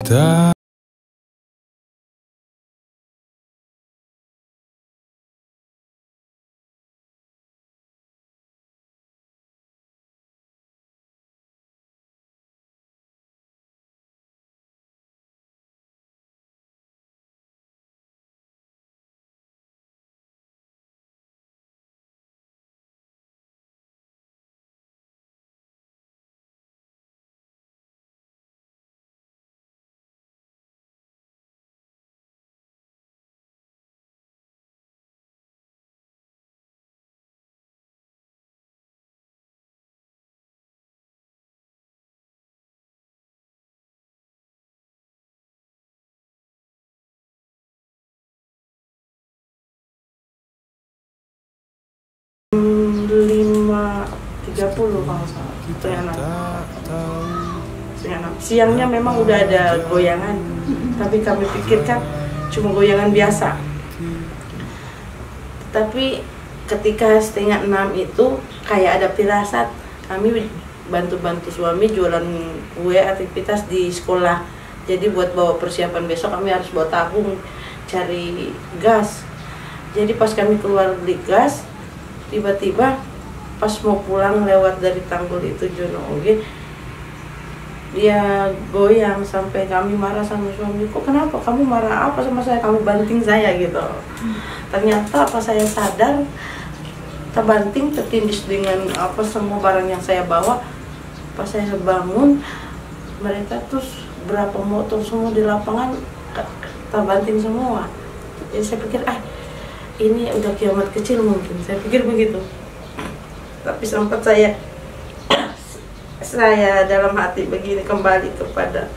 Kita Jam 5.30 kalau salah, setengah 6. Siangnya memang udah ada goyangan, tapi kami pikirkan cuma goyangan biasa. Tapi ketika setengah 6 itu kayak ada firasat, kami bantu-bantu suami jualan kue aktivitas di sekolah. Jadi buat bawa persiapan besok kami harus bawa tabung cari gas. Jadi pas kami keluar beli gas, tiba-tiba pas mau pulang lewat dari tanggul itu Jono Oge, dia goyang sampai kami marah sama suami. Kok kenapa kamu marah apa sama saya, kamu banting saya gitu. Ternyata pas saya sadar, terbanting tertindis dengan apa semua barang yang saya bawa. Pas saya bangun, mereka tuh berapa motor semua di lapangan terbanting semua. Jadi saya pikir ini udah kiamat kecil mungkin, saya pikir begitu. Tapi sempat saya dalam hati begini, kembali kepada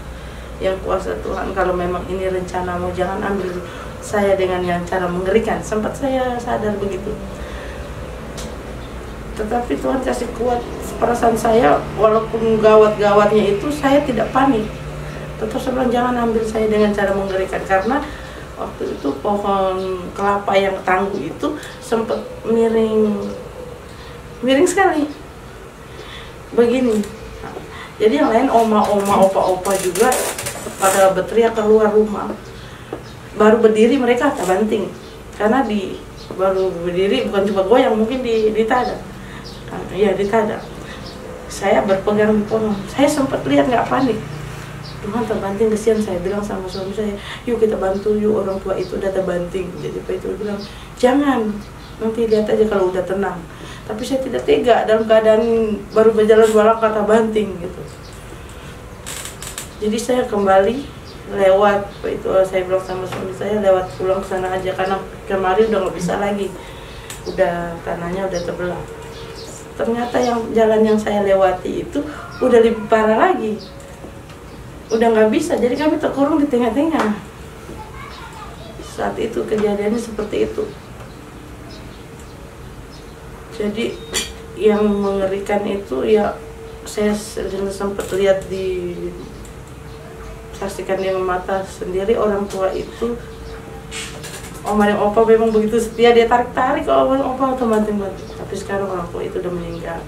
yang kuasa Tuhan. Kalau memang ini rencanamu, jangan ambil saya dengan yang cara mengerikan. Sempat saya sadar begitu. Tetapi Tuhan kasih kuat perasaan saya, walaupun gawat-gawatnya itu saya tidak panik. Tetap saya bilang jangan ambil saya dengan cara mengerikan, karena waktu itu pohon kelapa yang tangguh itu sempat miring sekali begini. Jadi yang lain oma-oma, opa-opa juga pada berteriak keluar rumah. Baru berdiri mereka terbanting, karena baru berdiri bukan cuma goyang, mungkin ditada. Ya ditada. Saya berpegang di pohon, saya sempat lihat nggak panik. Tuhan terbanting, kesian. Saya bilang sama suami saya, yuk kita bantu yuk, orang tua itu udah terbanting. Jadi Pak itu bilang jangan, nanti lihat aja kalau udah tenang. Tapi saya tidak tega dalam keadaan baru berjalan 2 langkah terbanting gitu. Jadi saya kembali lewat itu, saya bilang sama suami saya lewat pulang ke sana aja, karena kemarin udah nggak bisa lagi, udah tanahnya udah terbelah. Ternyata yang jalan yang saya lewati itu udah lebih parah lagi, udah nggak bisa. Jadi kami terkurung di tengah-tengah. Saat itu kejadiannya seperti itu. Jadi yang mengerikan itu ya, saya sempat lihat saksikan dengan mata sendiri. Orang tua itu, oma dan opa memang begitu setia, dia tarik-tarik ke oma dan opa otomatis. Tapi sekarang orang tua itu udah meninggal.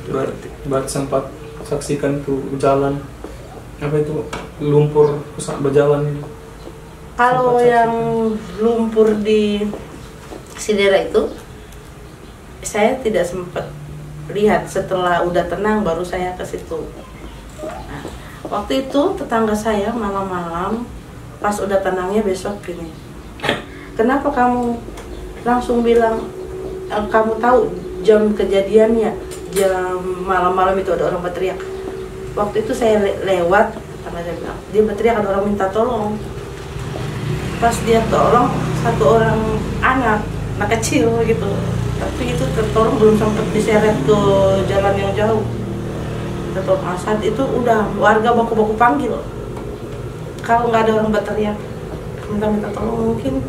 Berarti sempat saksikan tuh jalan apa itu lumpur berjalan ini. Kalau yang lumpur di Sidera itu saya tidak sempat lihat, setelah udah tenang baru saya ke situ. Nah, waktu itu tetangga saya malam-malam pas udah tenangnya besok gini, kenapa kamu langsung bilang kamu tahu jam kejadiannya, jam malam-malam itu ada orang berteriak. Waktu itu saya lewat, tetangga saya bilang dia berteriak ada orang minta tolong. Pas dia tolong satu orang anak kecil gitu, tapi itu tertolong belum sempat diseret ke jalan yang jauh. Tertolong saat itu udah warga baku-baku panggil. Kalau nggak ada orang berteriak minta tolong, mungkin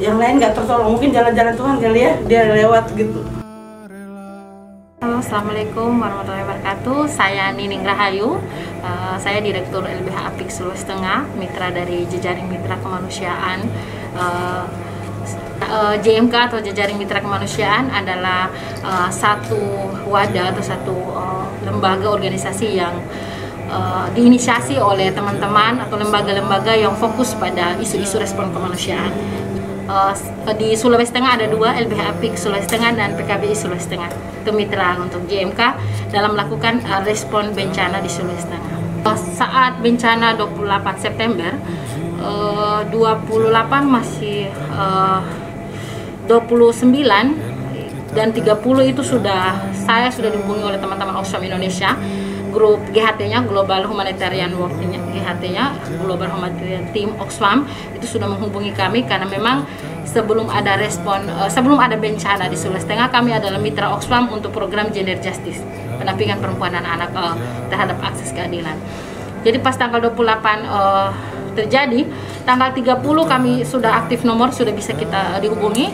yang lain nggak tertolong, mungkin jalan-jalan Tuhan kali ya, dia lewat gitu. Halo, assalamualaikum warahmatullahi wabarakatuh. Saya Nining Rahayu, saya Direktur LBH Apik Sulawesi Tengah, mitra dari Jejaring Mitra Kemanusiaan. JMK atau Jejaring Mitra Kemanusiaan adalah satu wadah atau satu lembaga organisasi yang diinisiasi oleh teman-teman atau lembaga-lembaga yang fokus pada isu-isu respon kemanusiaan. Di Sulawesi Tengah ada 2, LBH Apik Sulawesi Tengah dan PKBI Sulawesi Tengah. Itu mitra untuk JMK dalam melakukan respon bencana di Sulawesi Tengah. Saat bencana 28 September, 28 masih 29 dan 30 itu saya sudah dihubungi oleh teman-teman Oxfam Indonesia, grup GHT-nya, Global Humanitarian Work-nya, GHT-nya, Global Humanitarian Team Oxfam, itu sudah menghubungi kami karena memang sebelum ada bencana di Sulawesi Tengah, kami adalah mitra Oxfam untuk program Gender Justice, pendampingan perempuan dan anak terhadap akses keadilan. Jadi pas tanggal 28 terjadi, tanggal 30 kami sudah aktif nomor, sudah bisa kita dihubungi.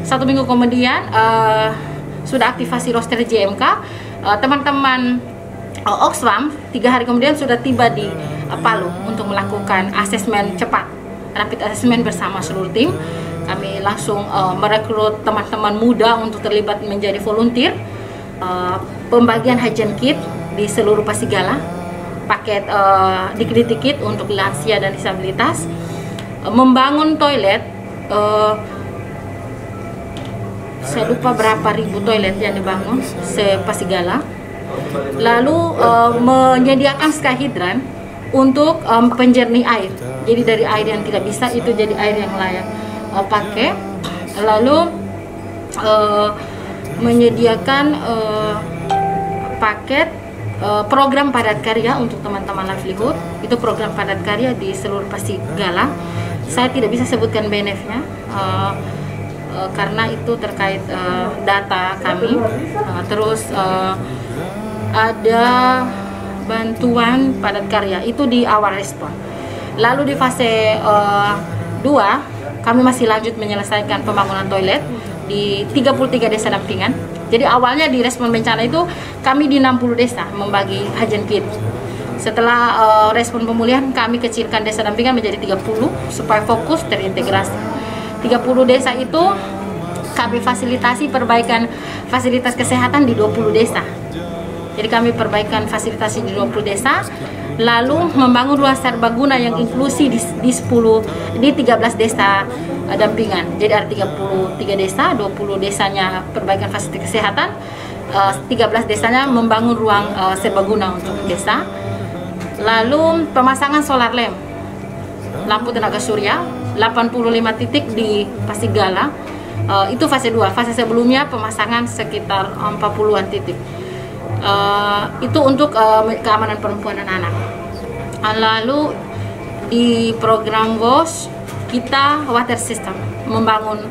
1 minggu kemudian sudah aktivasi roster JMK, teman-teman Oxfam 3 hari kemudian sudah tiba di Palu untuk melakukan asesmen cepat, rapid assessment bersama seluruh tim. Kami langsung merekrut teman-teman muda untuk terlibat menjadi volunteer, pembagian hygiene kit di seluruh Pasigala, paket dignity kit untuk lansia dan disabilitas, membangun toilet, saya lupa berapa ribu toilet yang dibangun se-Pasigala. Lalu menyediakan sky hydran untuk penjernih air. Jadi dari air yang tidak bisa itu jadi air yang layak pakai. Lalu menyediakan paket program padat karya untuk teman-teman livelihood. Itu program padat karya di seluruh Pasigala. Saya tidak bisa sebutkan benefitnya karena itu terkait data kami. Terus ada bantuan padat karya itu di awal respon. Lalu di fase 2 kami masih lanjut menyelesaikan pembangunan toilet di 33 desa dampingan. Jadi awalnya di respon bencana itu kami di 60 desa membagi hygiene kit. Setelah respon pemulihan kami kecilkan desa dampingan menjadi 30 supaya fokus terintegrasi. 30 desa itu kami fasilitasi perbaikan fasilitas kesehatan di 20 desa. Jadi kami perbaikan fasilitas di 20 desa, lalu membangun ruang serbaguna yang inklusi di 13 desa dampingan. Jadi ada 33 desa, 20 desanya perbaikan fasilitas kesehatan, 13 desanya membangun ruang serbaguna untuk desa. Lalu pemasangan solar lampu tenaga surya, 85 titik di Pasigala. Itu fase 2. Fase sebelumnya pemasangan sekitar 40-an titik. Itu untuk keamanan perempuan dan anak. Lalu di program WOS kita water system, membangun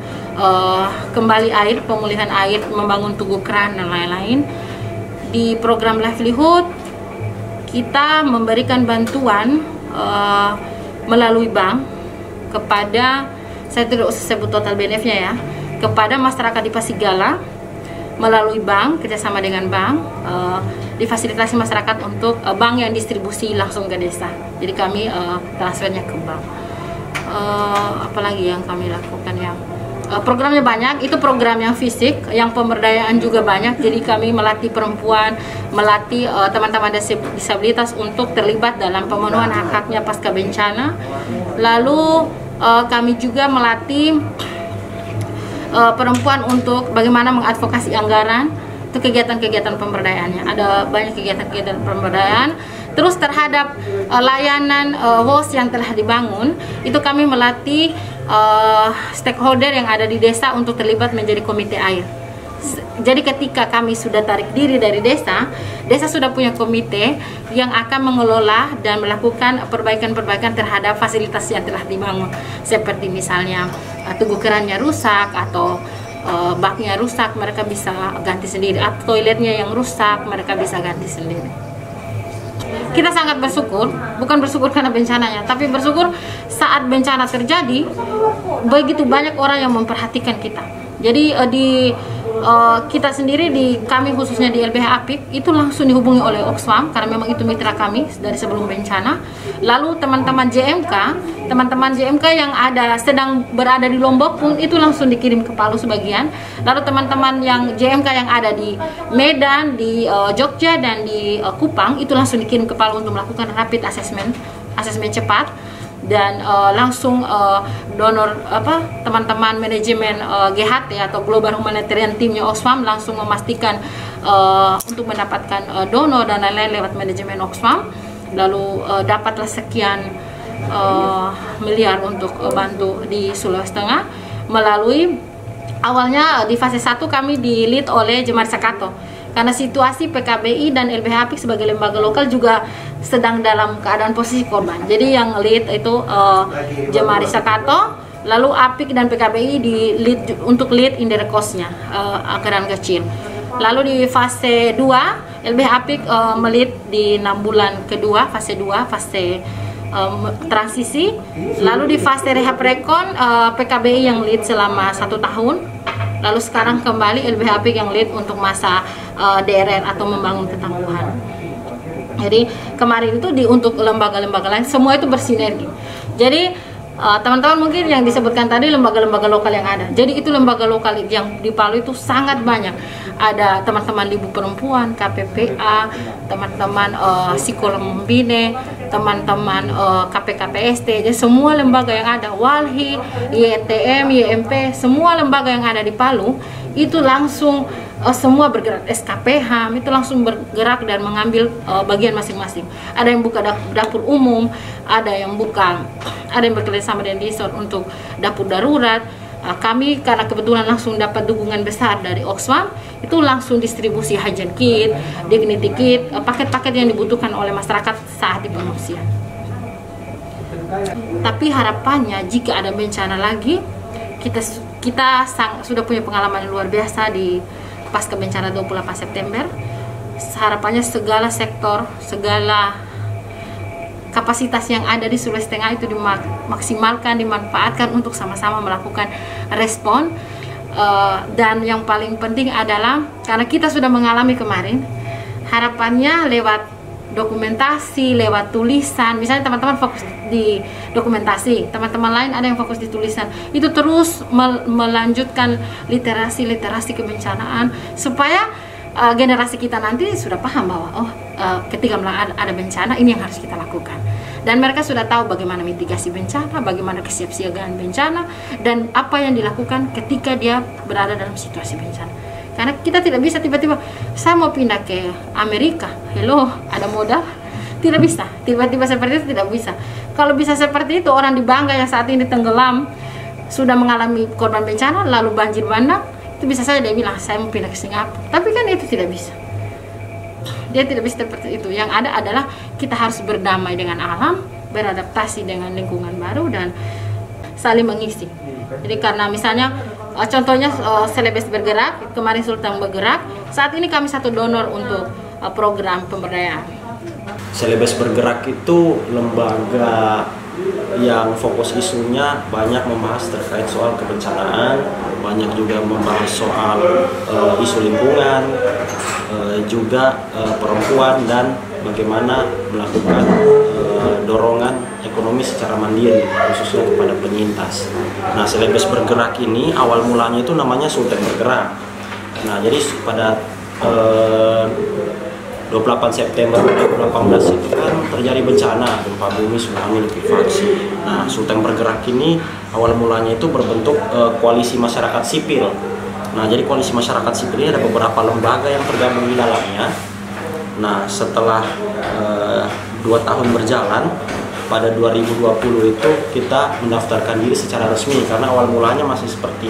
kembali air, pemulihan air, membangun tugu keran dan lain-lain. Di program livelihood kita memberikan bantuan melalui bank kepada, saya tidak usah sebut total benefitnya ya, kepada masyarakat di Pasigala. Melalui bank, kerjasama dengan bank, difasilitasi masyarakat untuk bank yang distribusi langsung ke desa. Jadi kami transfernya ke bank. Apalagi yang kami lakukan ya, programnya banyak. Itu program yang fisik, yang pemberdayaan juga banyak. Jadi kami melatih perempuan, melatih teman-teman disabilitas untuk terlibat dalam pemenuhan hak-haknya pasca bencana. Lalu kami juga melatih perempuan untuk bagaimana mengadvokasi anggaran. Itu kegiatan-kegiatan pemberdayaannya. Ada banyak kegiatan-kegiatan pemberdayaan. Terus terhadap layanan WOS yang telah dibangun, itu kami melatih stakeholder yang ada di desa untuk terlibat menjadi komite air. Jadi ketika kami sudah tarik diri dari desa, desa sudah punya komite yang akan mengelola dan melakukan perbaikan-perbaikan terhadap fasilitas yang telah dibangun. Seperti misalnya tugu kerannya rusak atau baknya rusak, mereka bisa ganti sendiri. Atau toiletnya yang rusak, mereka bisa ganti sendiri. Kita sangat bersyukur, bukan bersyukur karena bencananya, tapi bersyukur saat bencana terjadi, begitu banyak orang yang memperhatikan kita. Jadi di kita sendiri kami khususnya di LBH Apik itu langsung dihubungi oleh Oxfam karena memang itu mitra kami dari sebelum bencana. Lalu teman-teman JMK yang sedang berada di Lombok pun itu langsung dikirim ke Palu sebagian. Lalu teman-teman yang JMK yang ada di Medan, di Jogja dan di Kupang itu langsung dikirim ke Palu untuk melakukan rapid assessment cepat. Dan langsung donor teman-teman manajemen GHT atau Global Humanitarian Teamnya Oxfam langsung memastikan untuk mendapatkan donor dan lain-lain lewat manajemen Oxfam. Lalu dapatlah sekian miliar untuk bantu di Sulawesi Tengah melalui awalnya di fase 1 kami di lead oleh Jemari Sakato. Karena situasi PKBI dan LBH Apik sebagai lembaga lokal juga sedang dalam keadaan posisi korban. Jadi yang lead itu Jemari Sakato, lalu Apik dan PKBI untuk lead indirect cost-nya, anggaran kecil. Lalu di fase 2 LBH Apik melead di 6 bulan kedua, fase 2, fase transisi. Lalu di fase rehab rekon PKBI yang lead selama 1 tahun. Lalu sekarang kembali LBH Apik yang lead untuk masa DRR atau membangun ketangguhan. Jadi kemarin itu untuk lembaga-lembaga lain semua itu bersinergi. Jadi teman-teman mungkin yang disebutkan tadi lembaga-lembaga lokal yang ada. Jadi itu lembaga lokal yang di Palu itu sangat banyak. Ada teman-teman Ibu Perempuan, KPPA, teman-teman Psikolog Membine, teman-teman KPKPST, jadi semua lembaga yang ada, Walhi, YTM, YMP, semua lembaga yang ada di Palu itu langsung semua bergerak. SKPH itu langsung bergerak dan mengambil bagian masing-masing. Ada yang buka dapur umum, ada yang bekerja sama dengan Dishon untuk dapur darurat. Kami karena kebetulan langsung dapat dukungan besar dari Oxfam, itu langsung distribusi hygiene kit, dignity kit, paket-paket yang dibutuhkan oleh masyarakat saat di pengungsian. Tapi harapannya jika ada bencana lagi, kita sudah punya pengalaman yang luar biasa di pasca bencana 28 September. Harapannya segala sektor, segala kapasitas yang ada di Sulawesi Tengah itu dimaksimalkan, dimanfaatkan untuk sama-sama melakukan respon. Dan yang paling penting adalah karena kita sudah mengalami kemarin, harapannya lewat dokumentasi, lewat tulisan, misalnya teman-teman fokus di dokumentasi, teman-teman lain ada yang fokus di tulisan, itu terus melanjutkan literasi kebencanaan supaya generasi kita nanti sudah paham bahwa ketika ada bencana ini yang harus kita lakukan, dan mereka sudah tahu bagaimana mitigasi bencana, bagaimana kesiapsiagaan bencana, dan apa yang dilakukan ketika dia berada dalam situasi bencana. Karena kita tidak bisa tiba-tiba saya mau pindah ke Amerika, hello, ada modal, tidak bisa tiba-tiba seperti itu, tidak bisa. Kalau bisa seperti itu, orang di Bangga yang saat ini tenggelam sudah mengalami korban bencana lalu banjir bandang, itu bisa saja dia bilang saya mau pindah ke Singapura. Tapi kan itu tidak bisa, dia tidak bisa seperti itu. Yang ada adalah kita harus berdamai dengan alam, beradaptasi dengan lingkungan baru, dan saling mengisi. Jadi karena misalnya contohnya Celebes bergerak, kemarin Sultan bergerak, saat ini kami satu donor untuk program pemberdayaan. Celebes bergerak itu lembaga yang fokus isunya banyak membahas terkait soal kebencanaan, banyak juga membahas soal isu lingkungan, juga perempuan, dan bagaimana melakukan dorongan ekonomi secara mandiri khususnya kepada penyintas. Nah, Celebes bergerak ini awal mulanya itu namanya Sultan bergerak. Nah, jadi pada 28 September 2018 itu kan terjadi bencana gempa bumi, tsunami, likuifaksi. Nah, Sultan bergerak ini awal mulanya itu berbentuk koalisi masyarakat sipil. Nah, jadi koalisi masyarakat sipil ini ada beberapa lembaga yang tergabung di dalamnya. Nah, setelah 2 tahun berjalan, pada 2020 itu kita mendaftarkan diri secara resmi karena awal mulanya masih seperti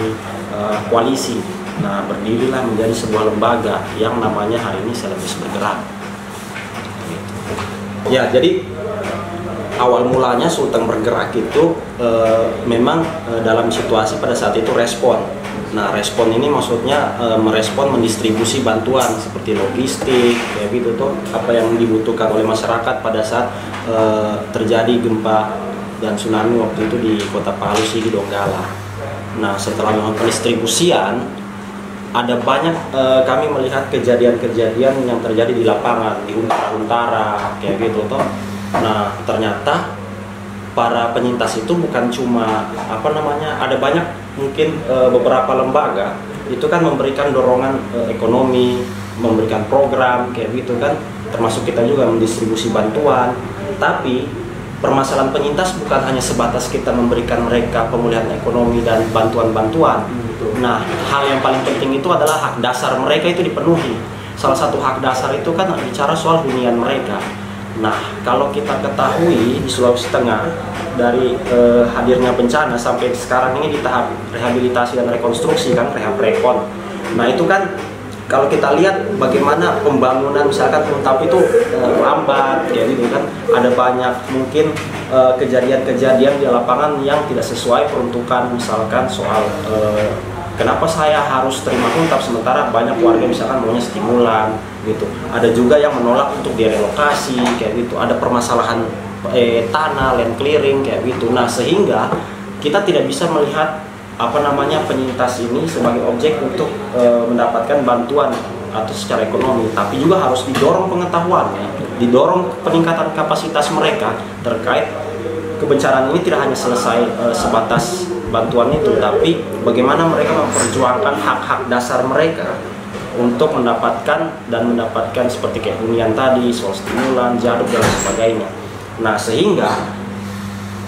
koalisi. Nah, berdirilah menjadi sebuah lembaga yang namanya hari ini Celebes bergerak. Ya, jadi awal mulanya Sultan bergerak itu memang dalam situasi pada saat itu respon. Nah, respon ini maksudnya merespon mendistribusi bantuan seperti logistik, kayak gitu tuh, apa yang dibutuhkan oleh masyarakat pada saat terjadi gempa dan tsunami waktu itu di Kota Palu, Sigi, Donggala. Nah, setelah melakukan pendistribusian, ada banyak kami melihat kejadian-kejadian yang terjadi di lapangan, di Untara kayak gitu toh. Nah ternyata para penyintas itu bukan cuma ada banyak mungkin beberapa lembaga itu kan memberikan dorongan ekonomi, memberikan program kayak gitu kan, termasuk kita juga mendistribusi bantuan. Tapi permasalahan penyintas bukan hanya sebatas kita memberikan mereka pemulihan ekonomi dan bantuan-bantuan. Nah, hal yang paling penting itu adalah hak dasar mereka itu dipenuhi. Salah satu hak dasar itu kan bicara soal hunian mereka. Nah, kalau kita ketahui di Sulawesi Tengah dari hadirnya bencana sampai sekarang ini di tahap rehabilitasi dan rekonstruksi kan, rehab rekon. Nah, itu kan kalau kita lihat bagaimana pembangunan misalkan Huntap itu lambat ya gitu kan, ada banyak mungkin kejadian-kejadian di lapangan yang tidak sesuai peruntukan, misalkan soal kenapa saya harus terima Huntap sementara banyak warga misalkan maunya stimulan gitu. Ada juga yang menolak untuk direlokasi kayak gitu, ada permasalahan tanah, land clearing kayak gitu. Nah sehingga kita tidak bisa melihat penyintas ini sebagai objek untuk mendapatkan bantuan atau secara ekonomi, tapi juga harus didorong pengetahuannya, didorong peningkatan kapasitas mereka terkait kebencanaan ini. Tidak hanya selesai sebatas bantuan itu, tapi bagaimana mereka memperjuangkan hak-hak dasar mereka untuk mendapatkan seperti kayak hunian tadi, soal stimulan, jaduk dan sebagainya. Nah sehingga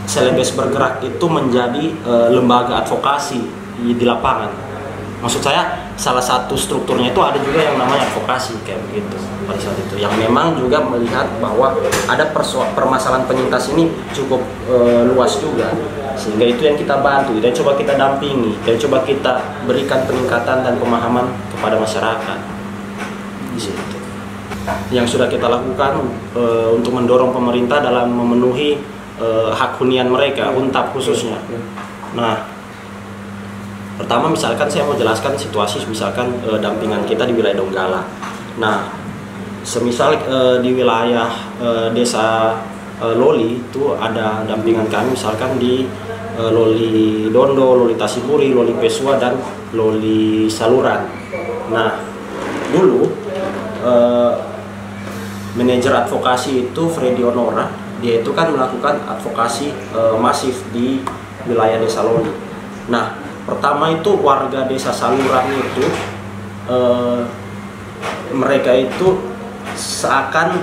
Celebes Bergerak itu menjadi lembaga advokasi di lapangan. Maksud saya salah satu strukturnya itu ada juga yang namanya advokasi kayak begitu pada saat itu, yang memang juga melihat bahwa ada permasalahan penyintas ini cukup luas juga, sehingga itu yang kita bantu dan coba kita dampingi dan coba kita berikan peningkatan dan pemahaman kepada masyarakat di situ. Yang sudah kita lakukan untuk mendorong pemerintah dalam memenuhi hak hunian mereka, Huntap khususnya. Nah, pertama misalkan saya mau jelaskan situasi misalkan dampingan kita di wilayah Donggala. Nah, semisal di wilayah desa Loli itu ada dampingan kami misalkan di Loli Dondo, Loli Tasiburi, Loli Pesua dan Loli Saluran. Nah, dulu manajer advokasi itu Freddy Onora. Dia itu kan melakukan advokasi masif di wilayah desa Loli. Nah, pertama itu warga desa Saluran itu mereka itu seakan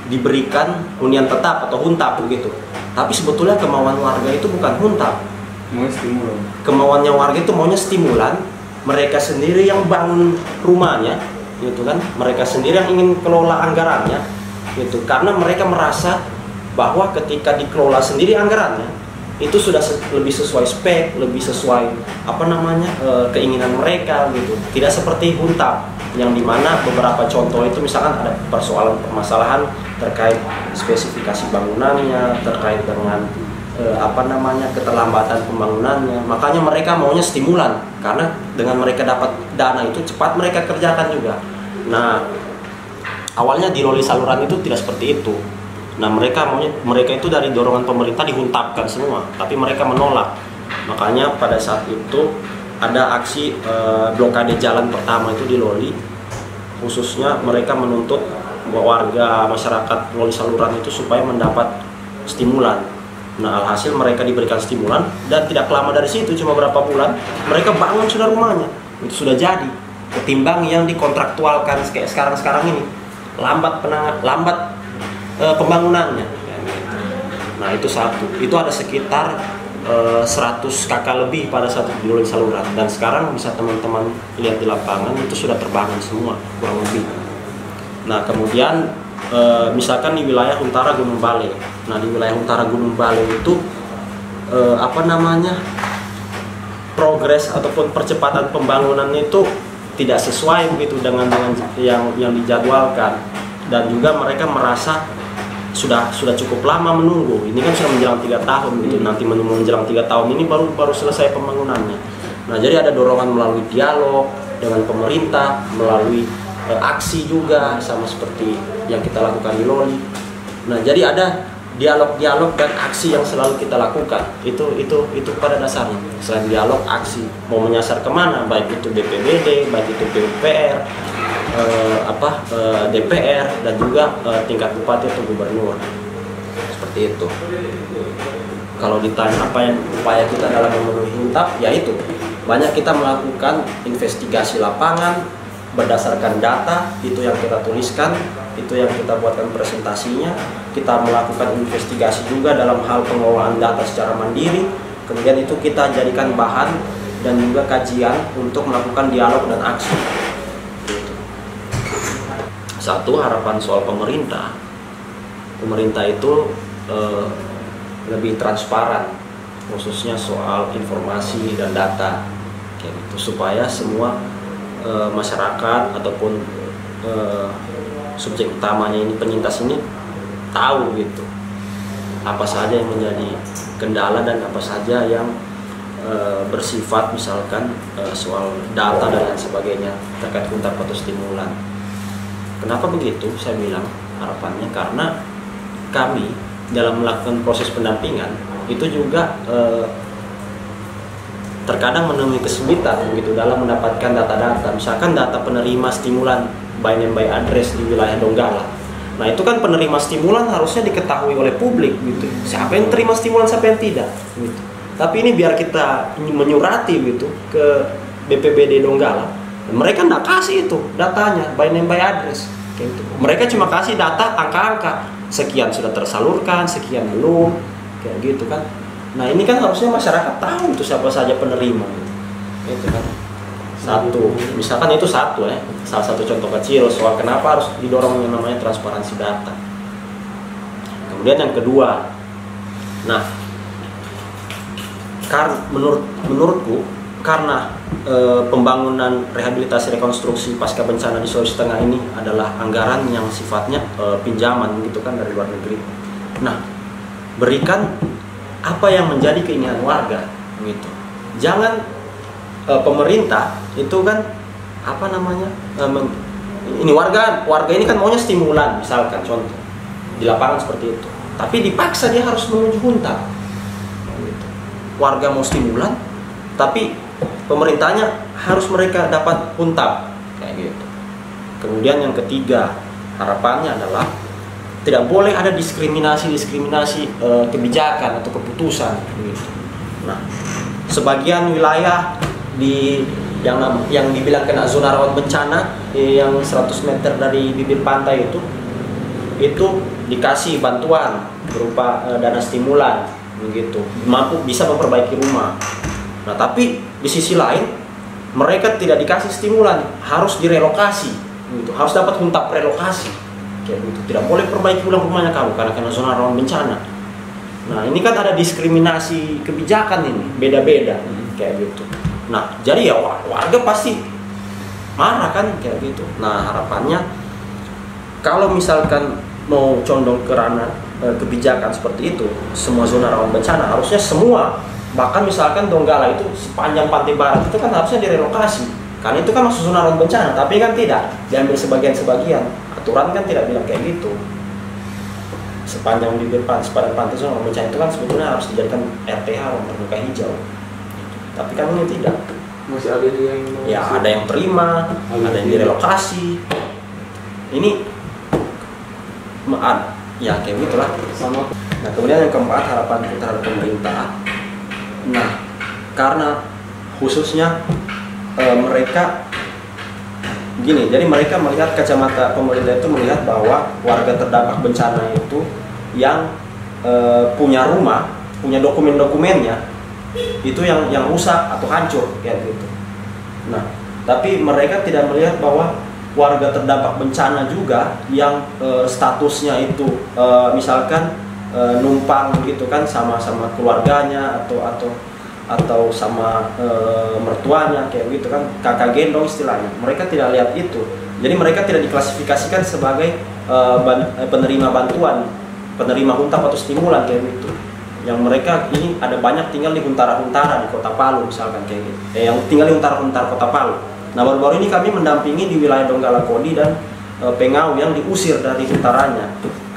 diberikan hunian tetap atau Huntap begitu. Tapi sebetulnya kemauan warga itu bukan Huntap. Mau stimulan. Kemauannya warga itu maunya stimulan. Mereka sendiri yang bangun rumahnya, gitu kan? Mereka sendiri yang ingin kelola anggarannya, gitu. Karena mereka merasa bahwa ketika dikelola sendiri anggarannya itu sudah lebih sesuai spek, lebih sesuai keinginan mereka gitu. Tidak seperti Huntap yang dimana beberapa contoh itu misalkan ada permasalahan terkait spesifikasi bangunannya, terkait dengan keterlambatan pembangunannya. Makanya mereka maunya stimulan karena dengan mereka dapat dana itu cepat mereka kerjakan juga. Nah, awalnya di Loli Saluran itu tidak seperti itu. Nah mereka itu dari dorongan pemerintah dihuntapkan semua, tapi mereka menolak. Makanya pada saat itu ada aksi blokade jalan pertama itu di Loli, khususnya mereka menuntut warga masyarakat Loli Saluran itu supaya mendapat stimulan. Nah alhasil mereka diberikan stimulan dan tidak lama dari situ, cuma berapa bulan mereka bangun sudah rumahnya, itu sudah jadi. Ketimbang yang dikontraktualkan kayak sekarang ini, lambat pembangunannya. Nah itu satu, itu ada sekitar 100 kakak lebih pada saat di Loli Saluran, dan sekarang bisa teman-teman lihat di lapangan itu sudah terbangun semua kurang lebih. Nah kemudian misalkan di wilayah Huntara Gunung Bale. Nah di wilayah Huntara Gunung Bale itu progres ataupun percepatan pembangunan itu tidak sesuai begitu dengan yang dijadwalkan, dan juga mereka merasa sudah cukup lama menunggu. Ini kan sudah menjelang 3 tahun gitu. Nanti menjelang 3 tahun ini baru selesai pembangunannya. Nah, jadi ada dorongan melalui dialog dengan pemerintah, melalui aksi juga sama seperti yang kita lakukan di Loli. Nah, jadi ada dialog dan aksi yang selalu kita lakukan itu pada dasarnya. Selain dialog, aksi mau menyasar kemana, baik itu BPBD, baik itu PUPR, DPR, dan juga tingkat bupati atau gubernur, seperti itu. Kalau ditanya apa yang upaya kita dalam memenuhi HUNTAP, yaitu banyak kita melakukan investigasi lapangan berdasarkan data, itu yang kita tuliskan, itu yang kita buatkan presentasinya. Kita melakukan investigasi juga dalam hal pengelolaan data secara mandiri, kemudian itu kita jadikan bahan dan juga kajian untuk melakukan dialog dan aksi. Satu, harapan soal pemerintah itu lebih transparan, khususnya soal informasi dan data, kayak gitu, supaya semua masyarakat ataupun subjek utamanya ini, penyintas ini, tahu gitu apa saja yang menjadi kendala dan apa saja yang bersifat misalkan soal data dan lain sebagainya terkait HUNTAP atau stimulan. Kenapa begitu? Saya bilang harapannya karena kami dalam melakukan proses pendampingan itu juga terkadang menemui kesulitan begitu dalam mendapatkan data-data, misalkan data penerima stimulan by name by address di wilayah Donggala. Nah itu kan penerima stimulan harusnya diketahui oleh publik gitu, siapa yang terima stimulan, siapa yang tidak gitu. Tapi ini biar kita menyurati gitu ke BPBD Donggala, mereka nggak kasih itu datanya by name by address gitu. Mereka cuma kasih data angka-angka, sekian sudah tersalurkan, sekian belum, kayak gitu kan. Nah ini kan harusnya masyarakat tahu itu siapa saja penerima gitu kan. Satu, misalkan itu satu ya, salah satu contoh kecil soal kenapa harus didorong yang namanya transparansi data. Kemudian yang kedua, nah menurutku karena pembangunan rehabilitasi rekonstruksi pasca bencana di Sulawesi Tengah ini adalah anggaran yang sifatnya pinjaman gitu kan dari luar negeri. Nah, berikan apa yang menjadi keinginan warga gitu. Jangan pemerintah itu kan apa namanya ini warga ini kan maunya stimulan misalkan contoh di lapangan seperti itu, tapi dipaksa dia harus menuju HUNTAP gitu. Warga mau stimulan tapi pemerintahnya harus mereka dapat HUNTAP kayak gitu. Kemudian yang ketiga, harapannya adalah tidak boleh ada diskriminasi kebijakan atau keputusan gitu. Nah, sebagian wilayah yang dibilang kena zona rawan bencana yang 100 meter dari bibir pantai itu dikasih bantuan berupa dana stimulan begitu, mampu bisa memperbaiki rumah. Nah tapi di sisi lain mereka tidak dikasih stimulan, harus direlokasi gitu, harus dapat HUNTAP relokasi kayak gitu, tidak boleh perbaiki ulang rumahnya kamu karena kena zona rawan bencana. Nah ini kan ada diskriminasi kebijakan ini, beda-beda kayak gitu. Nah, jadi ya warga pasti marah kan kayak gitu. Nah, harapannya kalau misalkan mau condong ke ranah kebijakan seperti itu, semua zona rawan bencana harusnya semua, bahkan misalkan Donggala itu sepanjang pantai barat itu kan harusnya direlokasi. Karena itu kan masuk zona rawan bencana, tapi kan tidak, diambil sebagian-sebagian. Aturan kan tidak bilang kayak gitu. Sepanjang sepanjang pantai zona rawan bencana itu kan sebetulnya harus dijadikan RTH, ruang terbuka hijau. Tapi kan ini tidak. Masih ada yang ya ada yang terima, ada yang direlokasi. Ini ya kayak gitulah. Sama. Nah kemudian yang keempat, harapan kita terhadap pemerintah. Nah karena khususnya mereka gini, jadi mereka melihat, kacamata pemerintah itu melihat bahwa warga terdampak bencana itu yang punya rumah, punya dokumen-dokumennya itu yang rusak atau hancur kayak gitu. Nah, tapi mereka tidak melihat bahwa warga terdampak bencana juga yang statusnya itu misalkan numpang gitu kan sama keluarganya atau sama mertuanya kayak gitu kan, kakak gendong istilahnya. Mereka tidak lihat itu. Jadi mereka tidak diklasifikasikan sebagai penerima bantuan, penerima HUNTAP atau stimulan kayak gitu. Yang mereka ini ada banyak tinggal di huntara-huntara di Kota Palu misalkan kayak gitu, yang tinggal di huntara-huntara Kota Palu. Nah baru-baru ini kami mendampingi di wilayah Donggala Kodi dan Pengau yang diusir dari huntaranya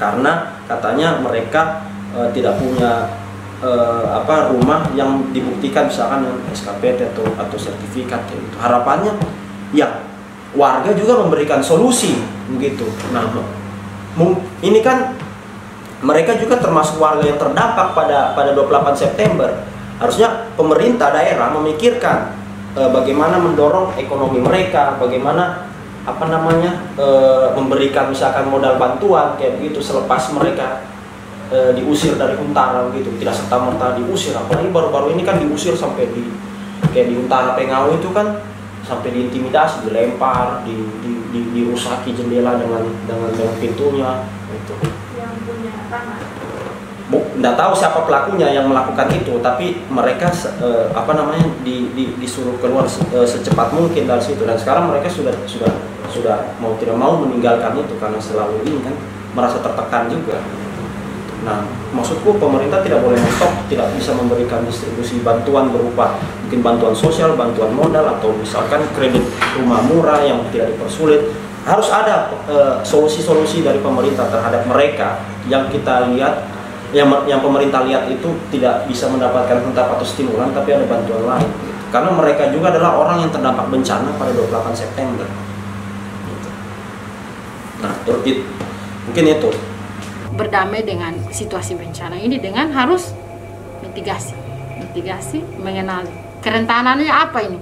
karena katanya mereka tidak punya rumah yang dibuktikan misalkan dengan SKPT atau sertifikat gitu. Harapannya ya warga juga memberikan solusi begitu. Nah, ini kan mereka juga termasuk warga yang terdampak pada 28 September. Harusnya pemerintah daerah memikirkan bagaimana mendorong ekonomi mereka, bagaimana memberikan misalkan modal bantuan kayak begitu selepas mereka diusir dari Huntara begitu, tidak serta-merta diusir, apalagi baru-baru ini kan diusir sampai kayak di Huntara Pengau itu kan sampai diintimidasi, dilempar, dirusaki jendela dengan pintunya itu. Yang punya tanah. Nggak tahu siapa pelakunya yang melakukan itu, tapi mereka disuruh keluar secepat mungkin dari situ, dan sekarang mereka sudah mau tidak mau meninggalkan itu karena selalu ini kan merasa tertekan juga. Nah, maksudku pemerintah tidak boleh mentok, tidak bisa memberikan distribusi bantuan berupa mungkin bantuan sosial, bantuan modal, atau misalkan kredit rumah murah yang tidak dipersulit. Harus ada solusi-solusi dari pemerintah terhadap mereka yang kita lihat, yang pemerintah lihat itu tidak bisa mendapatkan entah atau stimulan, tapi ada bantuan lain. Karena mereka juga adalah orang yang terdampak bencana pada 28 September. Nah, mungkin itu. Berdamai dengan situasi bencana ini dengan harus mitigasi, mengenali kerentanannya apa ini.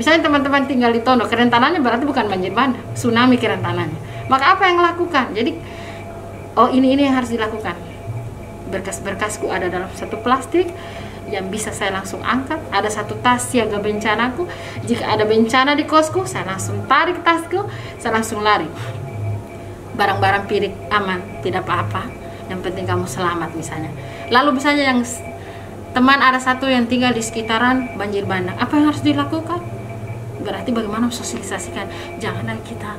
Misalnya teman-teman tinggal di Tondo, kerentanannya berarti bukan banjir bandang, tsunami kerentanannya. Maka apa yang lakukan? Jadi, ini yang harus dilakukan. Berkas-berkasku ada dalam satu plastik yang bisa saya langsung angkat. Ada satu tas siaga bencanaku. Jika ada bencana di kosku, saya langsung tarik tasku, saya langsung lari. Barang-barang pirik aman, tidak apa-apa. Yang penting kamu selamat misalnya. Lalu misalnya yang teman ada satu yang tinggal di sekitaran banjir bandang, apa yang harus dilakukan? Berarti bagaimana sosialisasikan, janganlah kita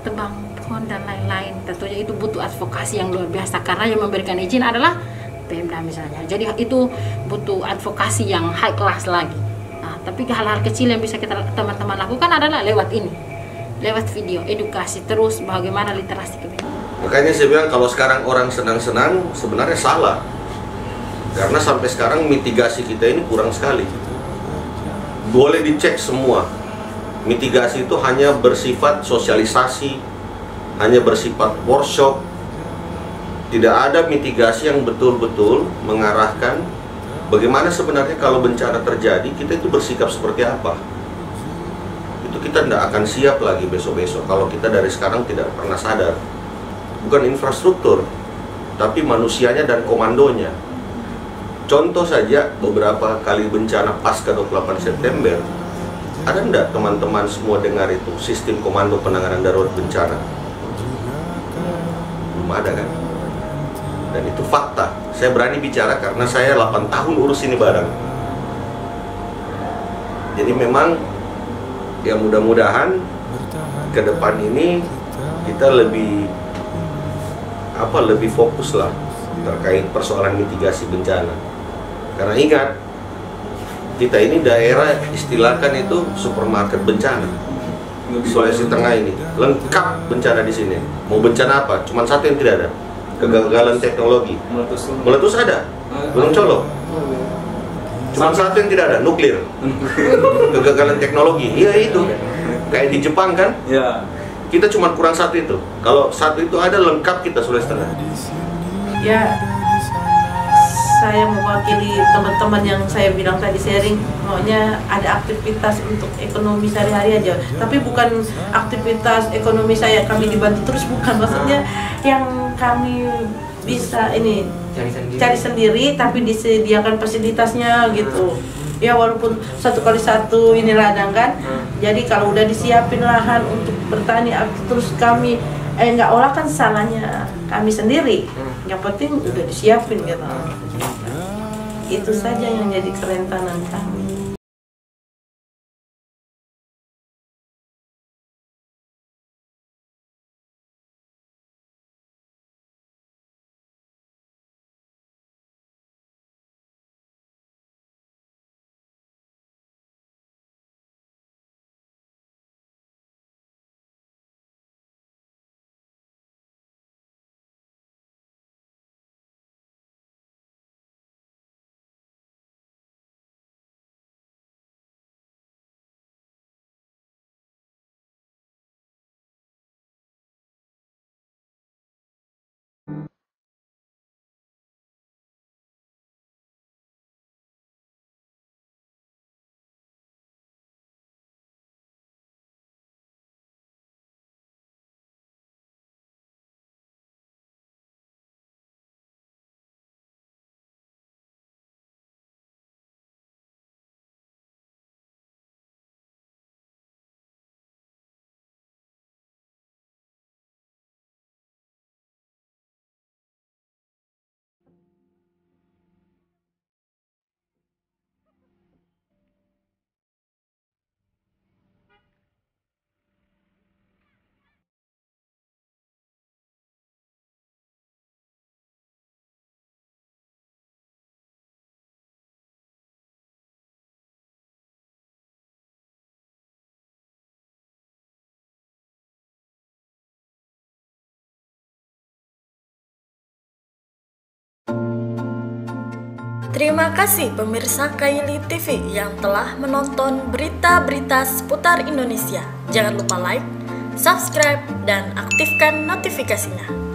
tebang pohon dan lain-lain. Tentunya itu butuh advokasi yang luar biasa, karena yang memberikan izin adalah Pemda misalnya. Jadi itu butuh advokasi yang high class lagi. Nah, tapi hal-hal kecil yang bisa kita teman-teman lakukan adalah lewat ini, lewat video, edukasi terus bagaimana literasi kebencanaan. Makanya saya bilang kalau sekarang orang senang-senang sebenarnya salah. Karena sampai sekarang mitigasi kita ini kurang sekali. Boleh dicek semua. Mitigasi itu hanya bersifat sosialisasi, hanya bersifat workshop. Tidak ada mitigasi yang betul-betul mengarahkan bagaimana sebenarnya kalau bencana terjadi kita itu bersikap seperti apa. Itu kita tidak akan siap lagi besok-besok kalau kita dari sekarang tidak pernah sadar. Bukan infrastruktur, tapi manusianya dan komandonya. Contoh saja beberapa kali bencana pasca 28 September, ada enggak teman-teman semua dengar itu sistem komando penanganan darurat bencana? Belum ada kan? Dan itu fakta. Saya berani bicara karena saya 8 tahun urus ini bareng. Jadi memang ya mudah-mudahan ke depan ini kita lebih fokus lah terkait persoalan mitigasi bencana. Karena ingat, kita ini daerah istilahkan itu supermarket bencana. Sulawesi Tengah ini lengkap bencana di sini. Mau bencana apa? Cuman satu yang tidak ada, kegagalan teknologi. Meletus ada, Gunung Colo. Cuman satu yang tidak ada, nuklir. Kegagalan teknologi, iya itu. Kayak di Jepang kan? Ya. Kita cuma kurang satu itu. Kalau satu itu ada, lengkap kita Sulawesi Tengah. Ya, saya mewakili teman-teman yang saya bilang tadi sharing, maunya ada aktivitas untuk ekonomi sehari-hari aja, tapi bukan aktivitas ekonomi kami dibantu terus, bukan, maksudnya yang kami bisa ini cari sendiri tapi disediakan fasilitasnya gitu ya, walaupun 1x1 ini ladang kan. Jadi kalau udah disiapin lahan untuk bertani terus kami nggak olah kan salahnya kami sendiri. Yang penting udah disiapin gitu. Itu saja yang jadi kerentanan kami. Terima kasih pemirsa Kaili TV yang telah menonton berita-berita seputar Indonesia. Jangan lupa like, subscribe, dan aktifkan notifikasinya.